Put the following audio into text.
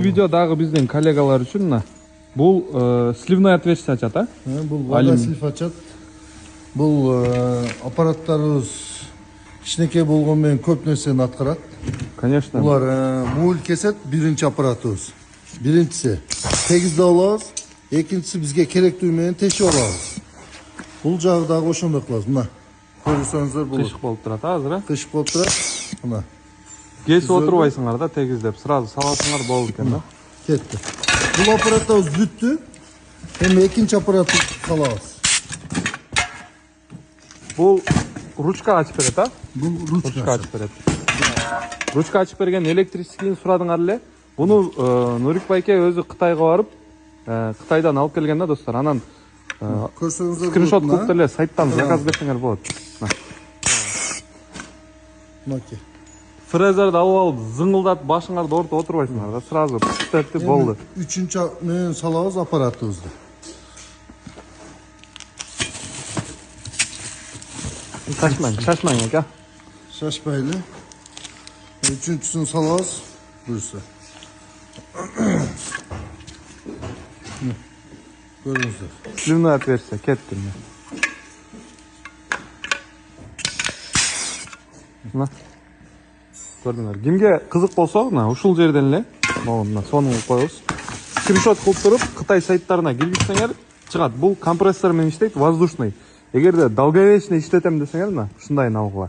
Видео дагы биздин коллегалар үчүн мына. Бул сливной отверстие ачат, а? Бул вода слив ачат. Бул аппараттарыбыз кичинекей болгон менен көп нерсени аткарат. Конечно. Булар муул кесет биринчи аппаратыбыз. Биринчиси тегиздеп алабыз, экинчиси бизге керектүү менен тешип алабыз. Бул жагы дагы ошондой кылабыз. Мына көрсөңүздөр болот. Кышык болуп турат, азыр, а? Кышык болуп турат. Мына Кесип отурбайсыңар да, тегиздеп, сразу саласыңар болду экен да. кетти. Бул аппараттабыз бүттү. Эми экинчи аппаратты салабыз. Бул ручка ачып берет, а? Бул Ручка ачып берет. Ручка ачып берген электрическийин сурадыңар эле. Буну Нурик байке өзү Кытайга барып, Кытайдан алып келген да, достор. Анан көрсөңүздөр скриншот кылып деле сайттан заказ берсеңер болот. Мынакей. Фрезерди алып алып, зыңылдатып башыңарды ортоп отурбайсыңар да, сразу пиштетти, болду. Үчүнчү менен салабыз аппаратыбызды. Шашмаң эке. Шашпайлы. Үчүнчүсүн салабыз. Буюрса. Көрүңүздөр. Сливной отверстие кетти. Мына. Көрдүңөр. Кимге кызык болсо, мына ушул жерден эле, мына сонун коебуз. Скриншот кылып туруп, Кытай сайттарына киргизсеңер чыгат. Бул компрессор менен иштейт, воздушный. Эгерде долговечный иштетем десеңер, мына ушундайын алгыла.